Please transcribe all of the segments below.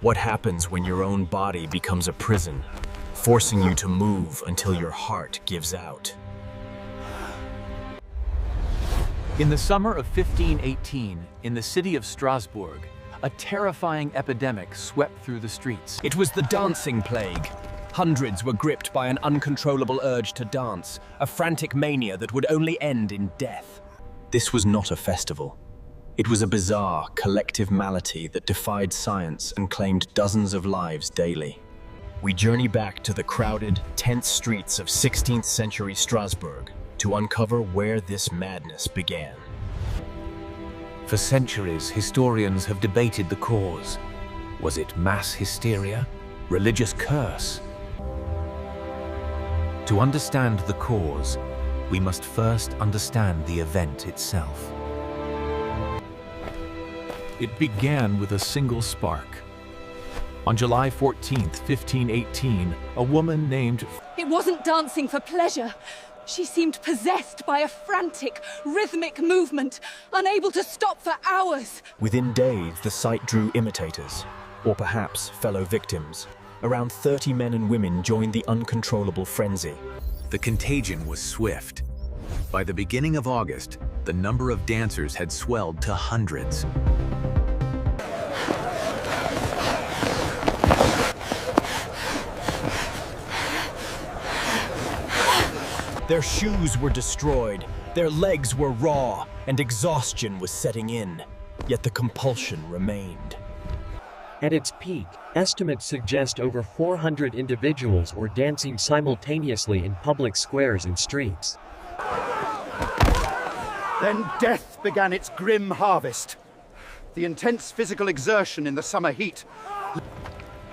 What happens when your own body becomes a prison, forcing you to move until your heart gives out? In the summer of 1518, in the city of Strasbourg, a terrifying epidemic swept through the streets. It was the dancing plague. Hundreds were gripped by an uncontrollable urge to dance, a frantic mania that would only end in death. This was not a festival. It was a bizarre, collective malady that defied science and claimed dozens of lives daily. We journey back to the crowded, tense streets of 16th century Strasbourg to uncover where this madness began. For centuries, historians have debated the cause. Was it mass hysteria? Religious curse? To understand the cause, we must first understand the event itself. It began with a single spark. On July 14th, 1518, a woman named... It wasn't dancing for pleasure. She seemed possessed by a frantic, rhythmic movement, unable to stop for hours. Within days, the sight drew imitators, or perhaps fellow victims. Around 30 men and women joined the uncontrollable frenzy. The contagion was swift. By the beginning of August, the number of dancers had swelled to hundreds. Their shoes were destroyed, their legs were raw, and exhaustion was setting in. Yet the compulsion remained. At its peak, estimates suggest over 400 individuals were dancing simultaneously in public squares and streets. Then death began its grim harvest. The intense physical exertion in the summer heat.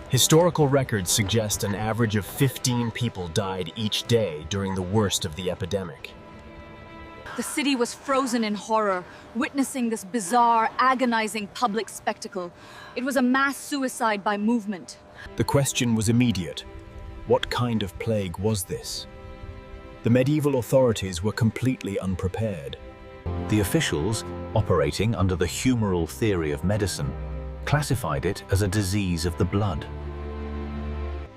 Historical records suggest an average of 15 people died each day during the worst of the epidemic. The city was frozen in horror, witnessing this bizarre, agonizing public spectacle. It was a mass suicide by movement. The question was immediate. What kind of plague was this? The medieval authorities were completely unprepared. The officials, operating under the humoral theory of medicine, classified it as a disease of the blood.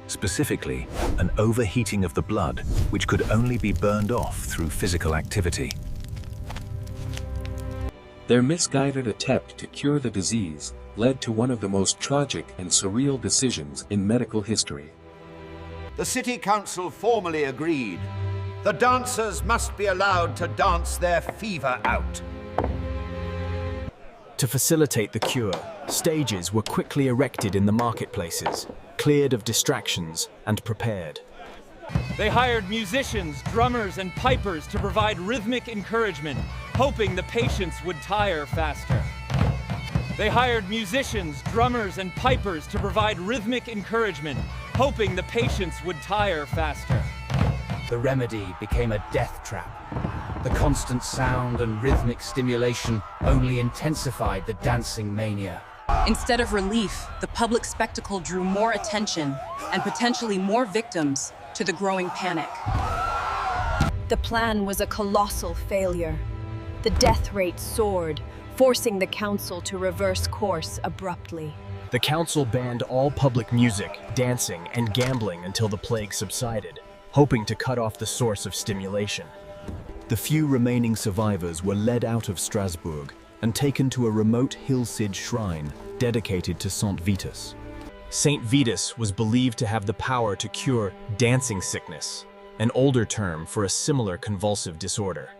Specifically, an overheating of the blood, which could only be burned off through physical activity. Their misguided attempt to cure the disease led to one of the most tragic and surreal decisions in medical history. The city council formally agreed. The dancers must be allowed to dance their fever out. To facilitate the cure, stages were quickly erected in the marketplaces, cleared of distractions and prepared. They hired musicians, drummers, and pipers to provide rhythmic encouragement, hoping the patients would tire faster. They hired musicians, drummers, and pipers to provide rhythmic encouragement, hoping the patients would tire faster. The remedy became a death trap. The constant sound and rhythmic stimulation only intensified the dancing mania. Instead of relief, the public spectacle drew more attention and potentially more victims to the growing panic. The plan was a colossal failure. The death rate soared, forcing the council to reverse course abruptly. The council banned all public music, dancing, and gambling until the plague subsided, hoping to cut off the source of stimulation. The few remaining survivors were led out of Strasbourg and taken to a remote hillside shrine dedicated to Saint Vitus. Saint Vitus was believed to have the power to cure dancing sickness, an older term for a similar convulsive disorder.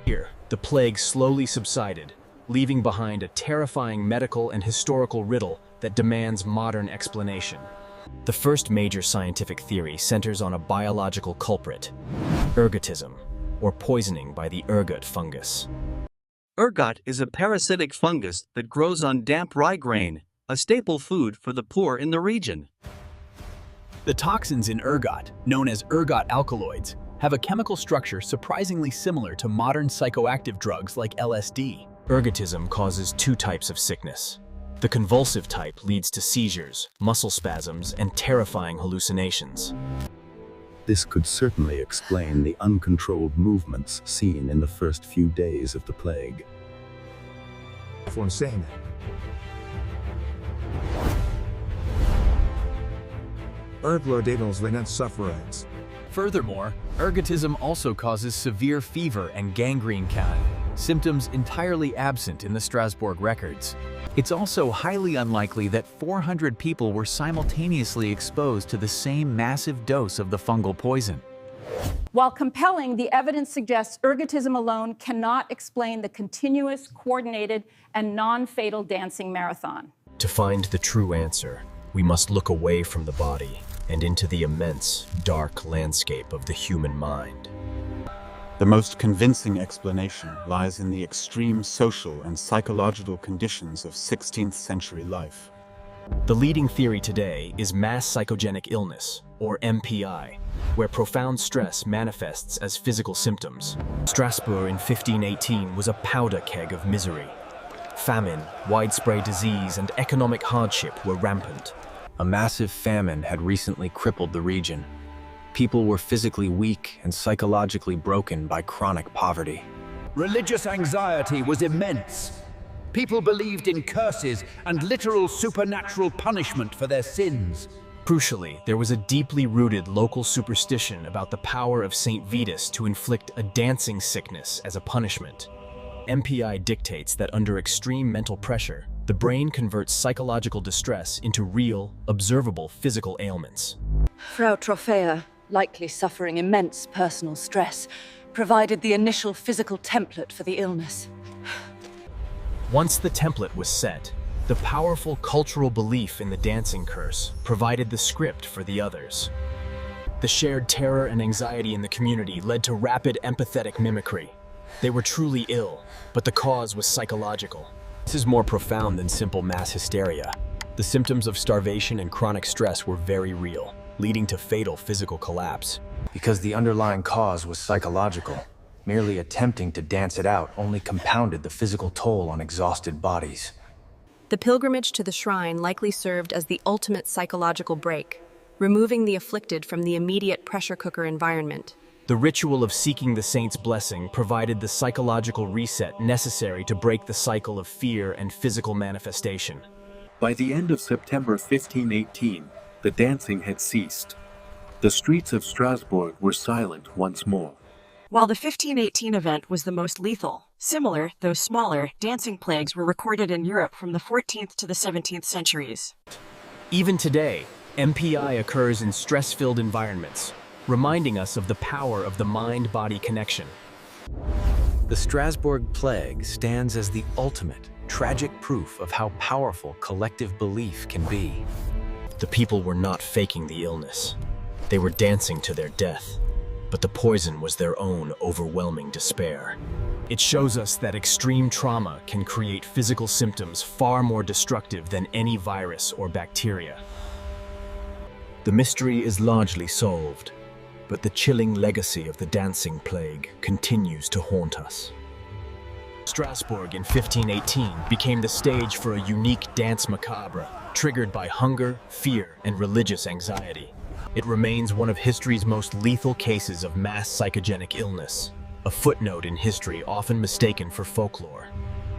Here, the plague slowly subsided, leaving behind a terrifying medical and historical riddle that demands modern explanation. The first major scientific theory centers on a biological culprit, ergotism, or poisoning by the ergot fungus. Ergot is a parasitic fungus that grows on damp rye grain, a staple food for the poor in the region. The toxins in ergot, known as ergot alkaloids, have a chemical structure surprisingly similar to modern psychoactive drugs like LSD. Ergotism causes two types of sickness. The convulsive type leads to seizures, muscle spasms, and terrifying hallucinations. This could certainly explain the uncontrolled movements seen in the first few days of the plague. sufferings. Furthermore, ergotism also causes severe fever and gangrene, symptoms entirely absent in the Strasbourg records. It's also highly unlikely that 400 people were simultaneously exposed to the same massive dose of the fungal poison. While compelling, the evidence suggests ergotism alone cannot explain the continuous, coordinated, and non-fatal dancing marathon. To find the true answer, we must look away from the body and into the immense, dark landscape of the human mind. The most convincing explanation lies in the extreme social and psychological conditions of 16th century life. The leading theory today is Mass Psychogenic Illness, or MPI, where profound stress manifests as physical symptoms. Strasbourg in 1518 was a powder keg of misery. Famine, widespread disease, and economic hardship were rampant. A massive famine had recently crippled the region. People were physically weak and psychologically broken by chronic poverty. Religious anxiety was immense. People believed in curses and literal supernatural punishment for their sins. Crucially, there was a deeply rooted local superstition about the power of Saint Vitus to inflict a dancing sickness as a punishment. MPI dictates that under extreme mental pressure, the brain converts psychological distress into real, observable physical ailments. Frau Troffea, likely suffering immense personal stress, provided the initial physical template for the illness. Once the template was set, the powerful cultural belief in the dancing curse provided the script for the others. The shared terror and anxiety in the community led to rapid empathetic mimicry. They were truly ill, but the cause was psychological. This is more profound than simple mass hysteria. The symptoms of starvation and chronic stress were very real, leading to fatal physical collapse. Because the underlying cause was psychological, merely attempting to dance it out only compounded the physical toll on exhausted bodies. The pilgrimage to the shrine likely served as the ultimate psychological break, removing the afflicted from the immediate pressure cooker environment. The ritual of seeking the saint's blessing provided the psychological reset necessary to break the cycle of fear and physical manifestation. By the end of September 1518, the dancing had ceased. The streets of Strasbourg were silent once more. While the 1518 event was the most lethal, similar, though smaller, dancing plagues were recorded in Europe from the 14th to the 17th centuries. Even today, MPI occurs in stress-filled environments, reminding us of the power of the mind-body connection. The Strasbourg plague stands as the ultimate, tragic proof of how powerful collective belief can be. The people were not faking the illness. They were dancing to their death, but the poison was their own overwhelming despair. It shows us that extreme trauma can create physical symptoms far more destructive than any virus or bacteria. The mystery is largely solved, but the chilling legacy of the dancing plague continues to haunt us. Strasbourg in 1518 became the stage for a unique dance macabre, triggered by hunger, fear, and religious anxiety. It remains one of history's most lethal cases of mass psychogenic illness, a footnote in history often mistaken for folklore.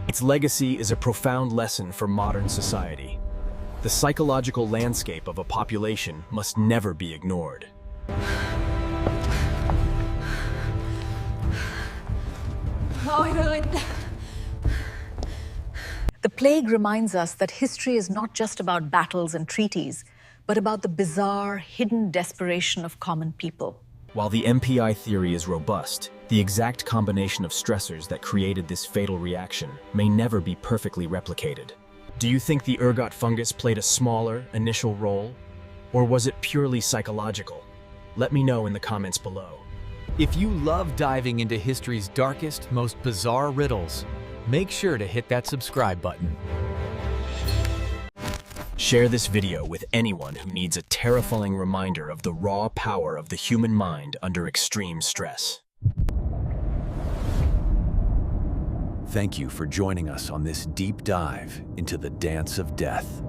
Its legacy is a profound lesson for modern society. The psychological landscape of a population must never be ignored. The plague reminds us that history is not just about battles and treaties, but about the bizarre, hidden desperation of common people. While the MPI theory is robust, the exact combination of stressors that created this fatal reaction may never be perfectly replicated. Do you think the ergot fungus played a smaller, initial role? Or was it purely psychological? Let me know in the comments below. If you love diving into history's darkest, most bizarre riddles, make sure to hit that subscribe button. Share this video with anyone who needs a terrifying reminder of the raw power of the human mind under extreme stress. Thank you for joining us on this deep dive into the dance of death.